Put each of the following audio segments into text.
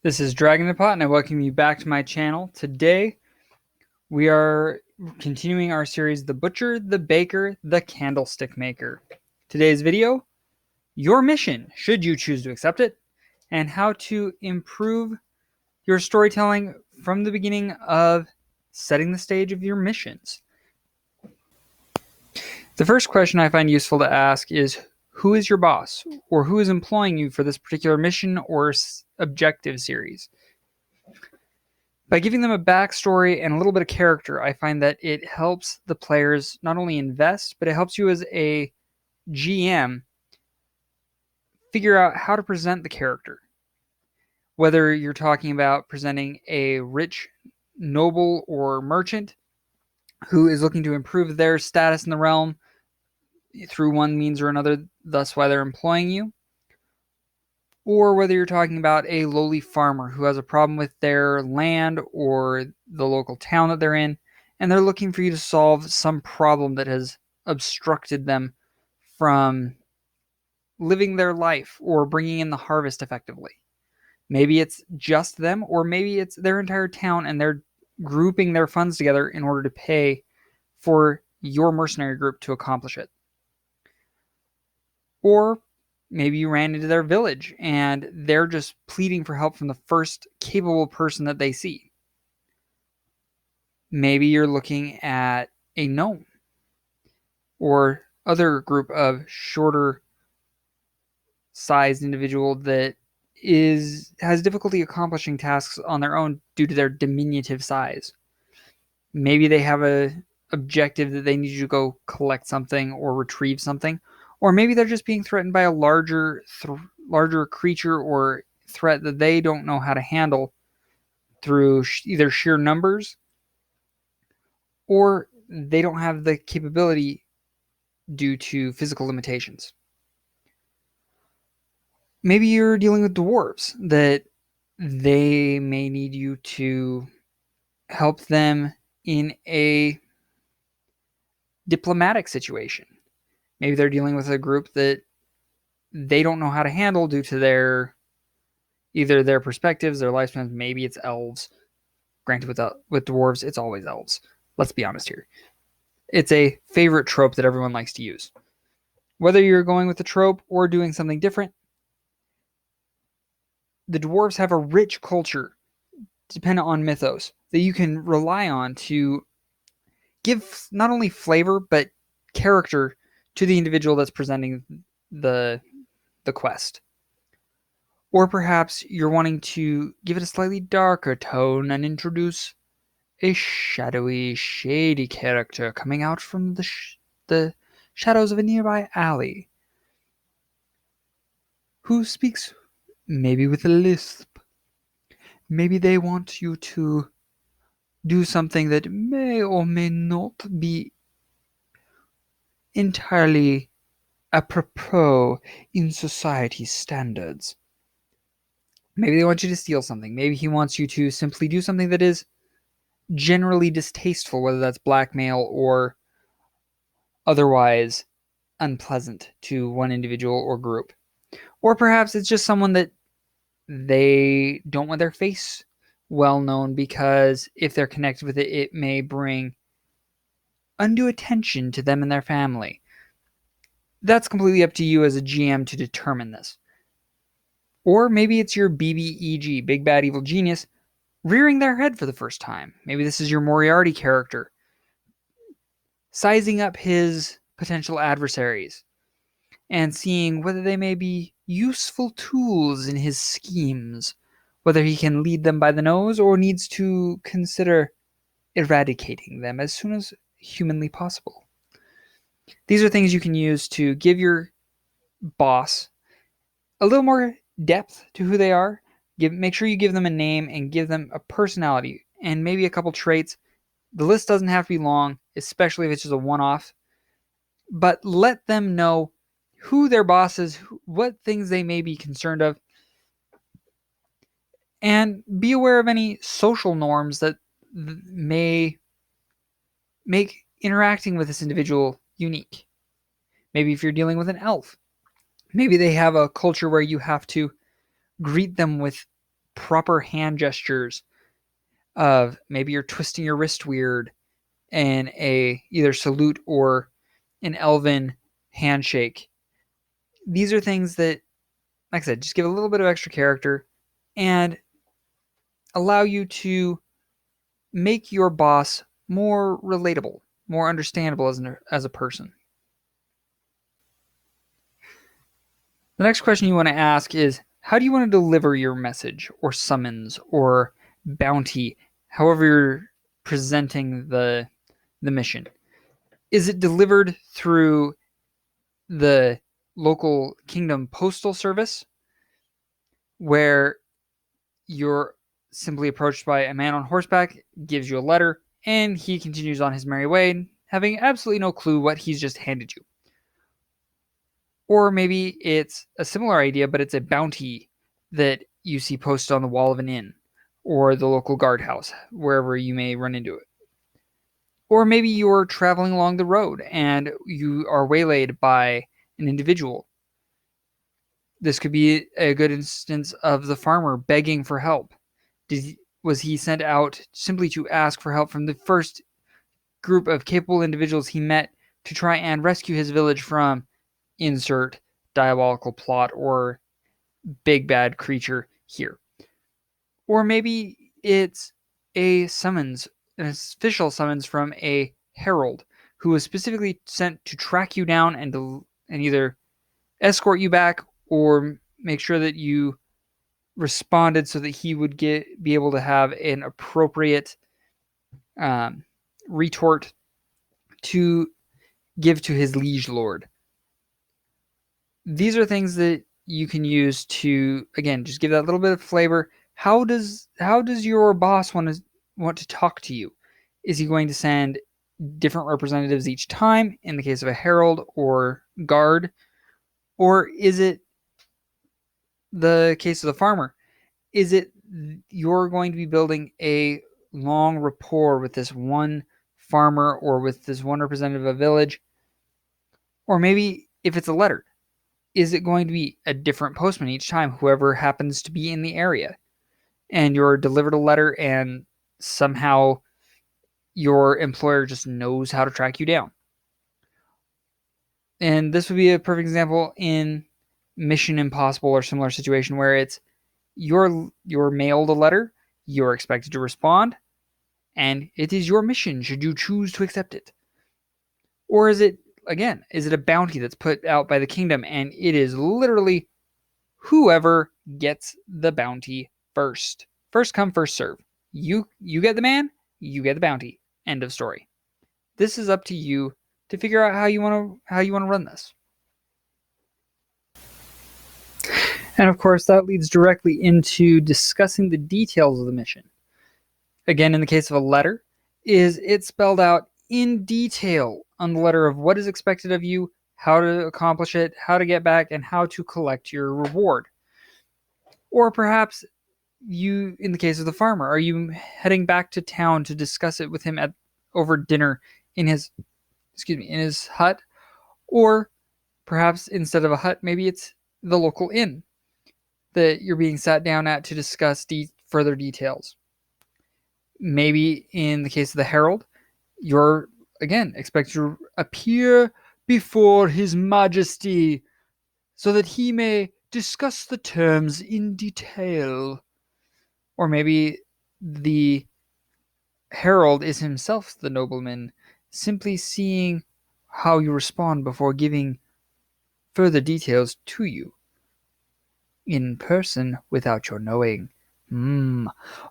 This is Dragon the Pot, and I welcome you back to my channel. Today, we are continuing our series, The Butcher, the Baker, the Candlestick Maker. Today's video, your mission, should you choose to accept it, and how to improve your storytelling from the beginning of setting the stage of your missions. The first question I find useful to ask is, who is your boss, or who is employing you for this particular mission or objective series? By giving them a backstory and a little bit of character, I find that it helps the players not only invest, but it helps you as a GM figure out how to present the character. Whether you're talking about presenting a rich noble or merchant who is looking to improve their status in the realm through one means or another, thus why they're employing you, or whether you're talking about a lowly farmer who has a problem with their land or the local town that they're in, and they're looking for you to solve some problem that has obstructed them from living their life or bringing in the harvest effectively. Maybe it's just them, or maybe it's their entire town and they're grouping their funds together in order to pay for your mercenary group to accomplish it. Or maybe you ran into their village and they're just pleading for help from the first capable person that they see. Maybe you're looking at a gnome or other group of shorter sized individual that has difficulty accomplishing tasks on their own due to their diminutive size. Maybe they have a objective that they need you to go collect something or retrieve something, or maybe they're just being threatened by a larger creature or threat that they don't know how to handle through either sheer numbers or they don't have the capability due to physical limitations. Maybe you're dealing with dwarves that they may need you to help them in a diplomatic situation. Maybe they're dealing with a group that they don't know how to handle due to either their perspectives, their lifespans. Maybe it's elves. Granted, with dwarves, it's always elves. Let's be honest here. It's a favorite trope that everyone likes to use. Whether you're going with the trope or doing something different, the dwarves have a rich culture dependent on mythos that you can rely on to give not only flavor but character to the individual that's presenting the quest. Or perhaps you're wanting to give it a slightly darker tone and introduce a shadowy, shady character coming out from the shadows of a nearby alley, who speaks maybe with a lisp. Maybe they want you to do something that may or may not be entirely apropos in society's standards. Maybe they want you to steal something. Maybe he wants you to simply do something that is generally distasteful, whether that's blackmail or otherwise unpleasant to one individual or group. Or perhaps it's just someone that they don't want their face well known because if they're connected with it, it may bring undue attention to them and their family. That's completely up to you as a GM to determine this. Or maybe it's your BBEG, Big Bad Evil Genius, rearing their head for the first time. Maybe this is your Moriarty character, sizing up his potential adversaries and seeing whether they may be useful tools in his schemes, whether he can lead them by the nose or needs to consider eradicating them as soon as humanly possible. These are things you can use to give your boss a little more depth to who they are. Make sure you give them a name and give them a personality and maybe a couple traits. The list doesn't have to be long, especially if it's just a one-off, but let them know who their boss is, what things they may be concerned of, and be aware of any social norms that may make interacting with this individual unique. Maybe if you're dealing with an elf, maybe they have a culture where you have to greet them with proper hand gestures of maybe you're twisting your wrist weird in a either salute or an elven handshake. These are things that, like I said, just give a little bit of extra character and allow you to make your boss more relatable, more understandable as a person. The next question you want to ask is, how do you want to deliver your message or summons or bounty, however you're presenting the mission? Is it delivered through the local kingdom postal service, where you're simply approached by a man on horseback, gives you a letter, and he continues on his merry way, having absolutely no clue what he's just handed you? Or maybe it's a similar idea, but it's a bounty that you see posted on the wall of an inn or the local guardhouse, wherever you may run into it. Or maybe you're traveling along the road and you are waylaid by an individual. This could be a good instance of the farmer begging for help. Was he sent out simply to ask for help from the first group of capable individuals he met to try and rescue his village from insert diabolical plot or big bad creature here? Or maybe it's a summons, an official summons from a herald who was specifically sent to track you down and either escort you back or make sure that you responded so that he would be able to have an appropriate retort to give to his liege lord. These are things that you can use to, again, just give that little bit of flavor. How does your boss want to talk to you? Is he going to send different representatives each time in the case of a herald or guard? Or is it the case of the farmer? Is it you're going to be building a long rapport with this one farmer or with this one representative of a village? Or maybe if it's a letter, is it going to be a different postman each time, whoever happens to be in the area? And you're delivered a letter and somehow your employer just knows how to track you down. And this would be a perfect example in Mission Impossible or similar situation where it's you're mailed a letter, you're expected to respond, and it is your mission should you choose to accept it. Or is it a bounty that's put out by the kingdom and it is literally whoever gets the bounty first? First come, first serve. You get the man, you get the bounty. End of story. This is up to you to figure out how you want to run this. And of course, that leads directly into discussing the details of the mission. Again, in the case of a letter, is it spelled out in detail on the letter of what is expected of you, how to accomplish it, how to get back, and how to collect your reward? Or perhaps you, in the case of the farmer, are you heading back to town to discuss it with him over dinner in his hut? Or perhaps instead of a hut, maybe it's the local inn that you're being sat down at to discuss further details. Maybe in the case of the herald, you're again expected to appear before his majesty so that he may discuss the terms in detail. Or maybe the herald is himself the nobleman, simply seeing how you respond before giving further details to you in person without your knowing.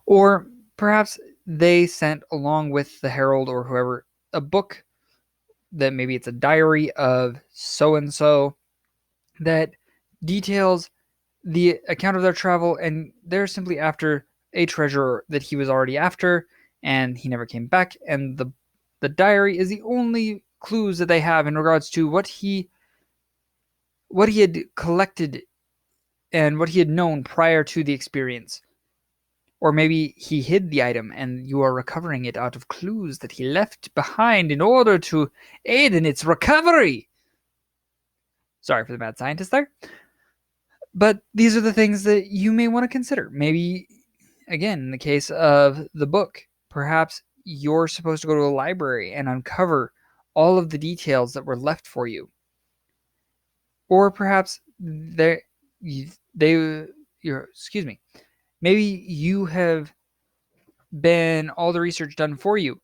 Or perhaps they sent along with the herald or whoever a book that maybe it's a diary of so-and-so that details the account of their travel, and they're simply after a treasure that he was already after and he never came back, and the diary is the only clues that they have in regards to what he had collected and what he had known prior to the experience. Or maybe he hid the item and you are recovering it out of clues that he left behind in order to aid in its recovery. Sorry for the mad scientist there. But these are the things that you may want to consider. Maybe, again, in the case of the book, perhaps you're supposed to go to a library and uncover all of the details that were left for you. Or perhaps they you're excuse me. Maybe you have been all the research done for you,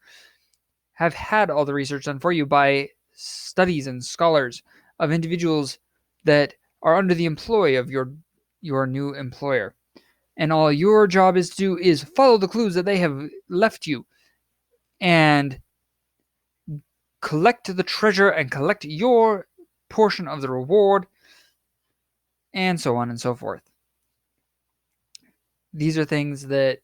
have had all the research done for you by studies and scholars of individuals that are under the employ of your new employer. And all your job is to do is follow the clues that they have left you and collect the treasure and collect your portion of the reward, and so on and so forth. These are things that,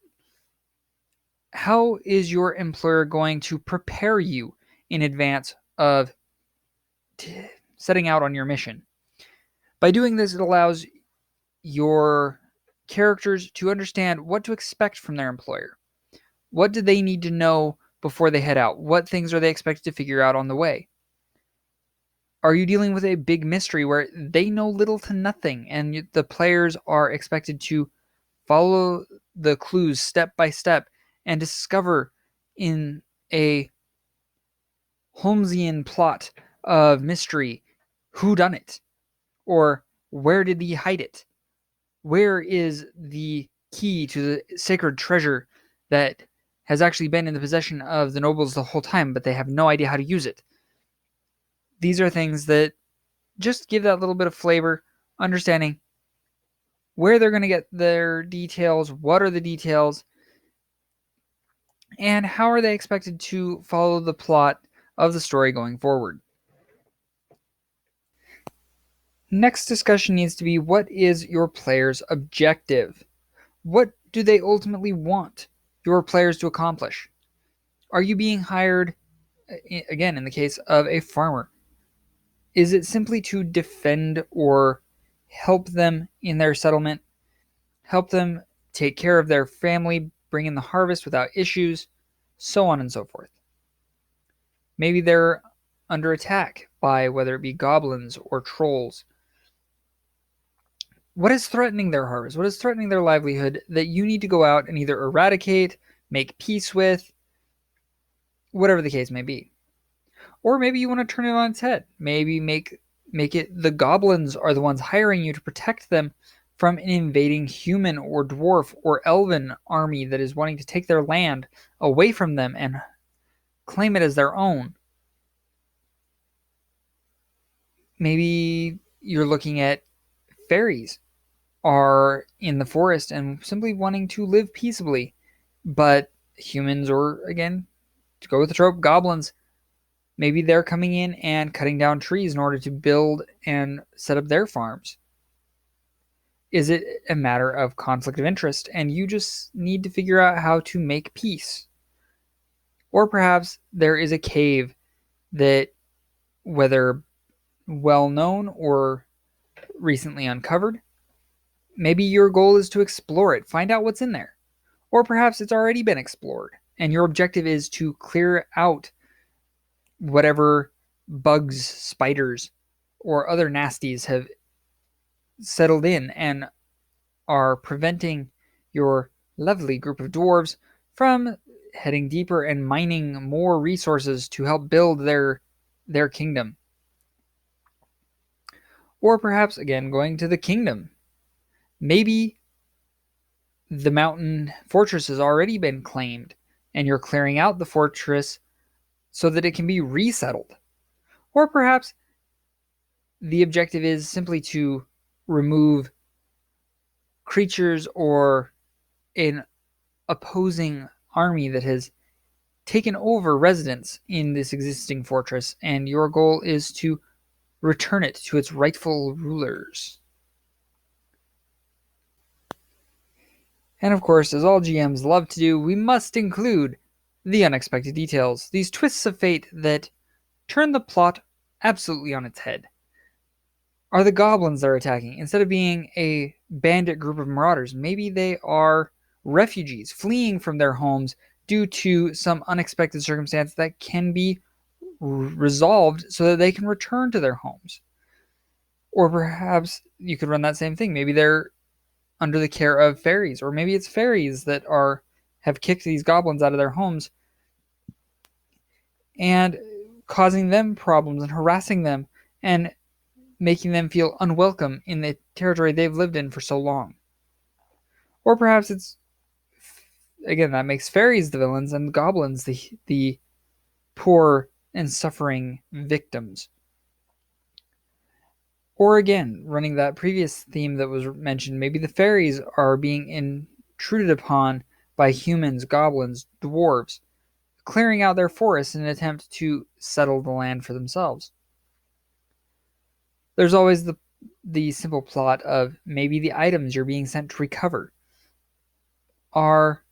how is your employer going to prepare you in advance of setting out on your mission? By doing this, it allows your characters to understand what to expect from their employer. What do they need to know before they head out? What things are they expected to figure out on the way? Are you dealing with a big mystery where they know little to nothing and the players are expected to follow the clues step by step and discover in a Holmesian plot of mystery who done it, or where did he hide it? Where is the key to the sacred treasure that has actually been in the possession of the nobles the whole time, but they have no idea how to use it? These are things that just give that little bit of flavor, understanding where they're going to get their details, what are the details, and how are they expected to follow the plot of the story going forward. Next discussion needs to be, what is your player's objective? What do they ultimately want your players to accomplish? Are you being hired, again, in the case of a farmer? Is it simply to defend or help them in their settlement, help them take care of their family, bring in the harvest without issues, so on and so forth? Maybe they're under attack by whether it be goblins or trolls. What is threatening their harvest? What is threatening their livelihood that you need to go out and either eradicate, make peace with, whatever the case may be? Or maybe you want to turn it on its head. Maybe make it the goblins are the ones hiring you to protect them from an invading human or dwarf or elven army that is wanting to take their land away from them and claim it as their own. Maybe you're looking at fairies are in the forest and simply wanting to live peaceably, but humans, or again, to go with the trope, goblins, maybe they're coming in and cutting down trees in order to build and set up their farms. Is it a matter of conflict of interest and you just need to figure out how to make peace? Or perhaps there is a cave that, whether well known or recently uncovered, maybe your goal is to explore it, find out what's in there. Or perhaps it's already been explored and your objective is to clear out whatever bugs, spiders, or other nasties have settled in and are preventing your lovely group of dwarves from heading deeper and mining more resources to help build their kingdom. Or perhaps, again, going to the kingdom. Maybe the mountain fortress has already been claimed and you're clearing out the fortress so that it can be resettled. Or perhaps the objective is simply to remove creatures or an opposing army that has taken over residence in this existing fortress, and your goal is to return it to its rightful rulers. And of course, as all GMs love to do, we must include the unexpected details, these twists of fate that turn the plot absolutely on its head. Are the goblins they're attacking, instead of being a bandit group of marauders, maybe they are refugees fleeing from their homes due to some unexpected circumstance that can be resolved so that they can return to their homes? Or perhaps you could run that same thing. Maybe they're under the care of fairies, or maybe it's fairies that have kicked these goblins out of their homes and causing them problems and harassing them and making them feel unwelcome in the territory they've lived in for so long. Or perhaps it's, again, that makes fairies the villains and goblins the poor and suffering victims. Or again, running that previous theme that was mentioned, maybe the fairies are being intruded upon by humans, goblins, dwarves, clearing out their forests in an attempt to settle the land for themselves. There's always the simple plot of maybe the items you're being sent to recover are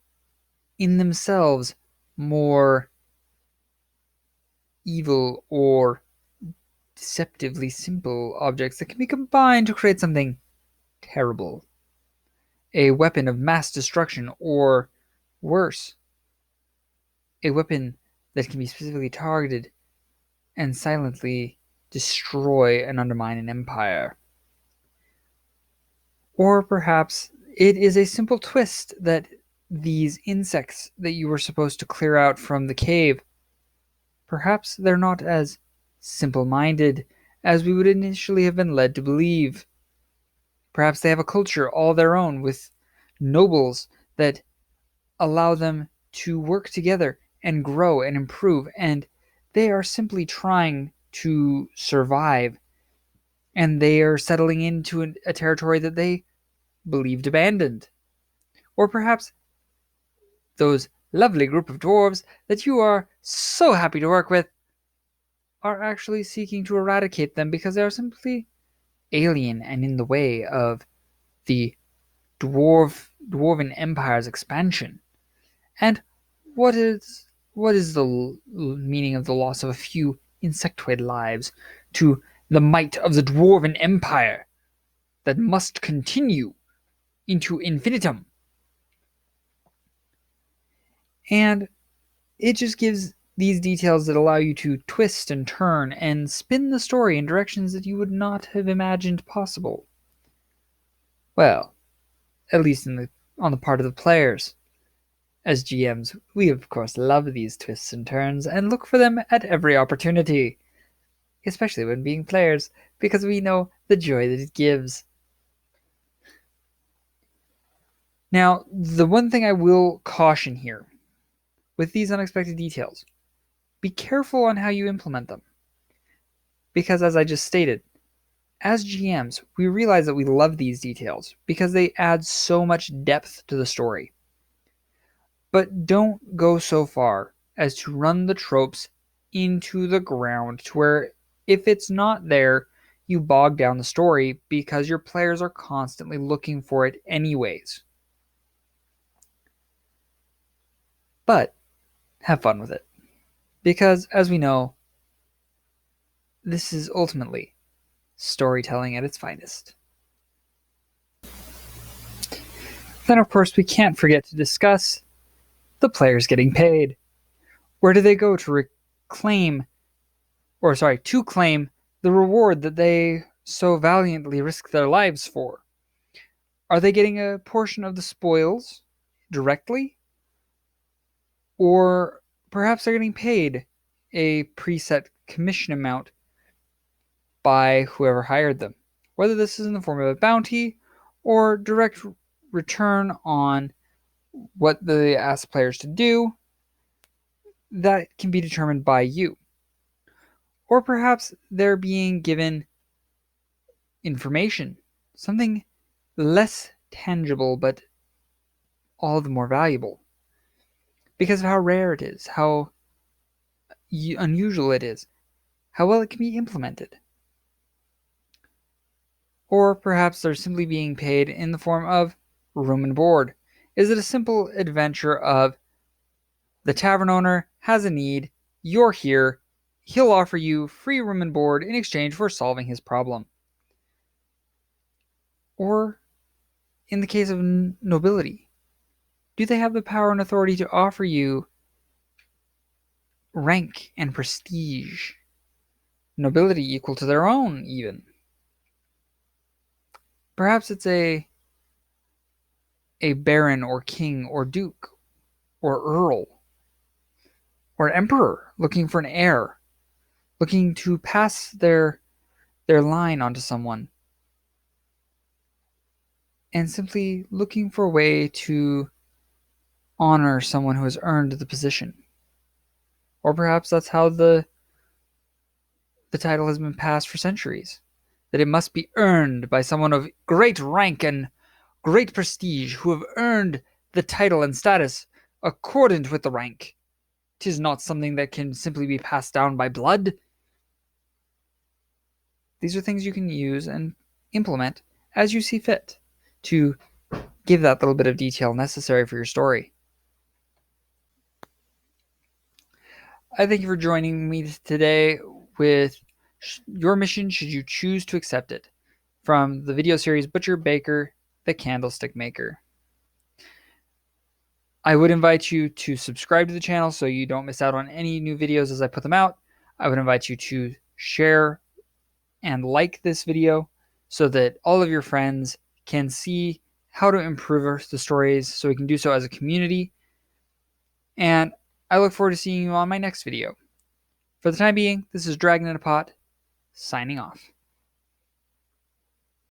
in themselves more evil or deceptively simple objects that can be combined to create something terrible. A weapon of mass destruction, or worse, a weapon that can be specifically targeted and silently destroy and undermine an empire. Or perhaps it is a simple twist that these insects that you were supposed to clear out from the cave, perhaps they're not as simple minded as we would initially have been led to believe. Perhaps they have a culture all their own with nobles that allow them to work together and grow and improve, and they are simply trying to survive, and they are settling into a territory that they believed abandoned. Or perhaps those lovely group of dwarves that you are so happy to work with are actually seeking to eradicate them because they are simply alien and in the way of the dwarven empire's expansion. And what is the meaning of the loss of a few insectoid lives to the might of the dwarven empire that must continue into infinitum? And it just gives these details that allow you to twist and turn and spin the story in directions that you would not have imagined possible. Well, at least on the part of the players. As GMs, we of course love these twists and turns and look for them at every opportunity, especially when being players, because we know the joy that it gives. Now, the one thing I will caution here with these unexpected details, be careful on how you implement them. Because as I just stated, as GMs, we realize that we love these details because they add so much depth to the story. But don't go so far as to run the tropes into the ground to where if it's not there, you bog down the story because your players are constantly looking for it anyways. But have fun with it. Because, as we know, this is ultimately storytelling at its finest. Then, of course, we can't forget to discuss the players getting paid. Where do they go to claim the reward that they so valiantly risk their lives for? Are they getting a portion of the spoils directly? Or perhaps they're getting paid a preset commission amount by whoever hired them, whether this is in the form of a bounty or direct return on what they ask players to do. That can be determined by you. Or perhaps they're being given information, something less tangible but all the more valuable because of how rare it is, how unusual it is, how well it can be implemented. Or perhaps they're simply being paid in the form of room and board. Is it a simple adventure of the tavern owner has a need, you're here, he'll offer you free room and board in exchange for solving his problem? Or, in the case of nobility, do they have the power and authority to offer you rank and prestige, nobility equal to their own even? Perhaps it's a baron or king or duke or earl or emperor looking for an heir, looking to pass their line onto someone, and simply looking for a way to honor someone who has earned the position. Or perhaps that's how the title has been passed for centuries, that it must be earned by someone of great rank and great prestige who have earned the title and status accordant with the rank. 'Tis not something that can simply be passed down by blood. These are things you can use and implement as you see fit to give that little bit of detail necessary for your story. I thank you for joining me today with your mission should you choose to accept it, from the video series Butcher Baker, the Candlestick Maker. I would invite you to subscribe to the channel so you don't miss out on any new videos as I put them out. I would invite you to share and like this video so that all of your friends can see how to improve the stories so we can do so as a community. And I look forward to seeing you on my next video. For the time being, this is Dragon in a Pot, signing off.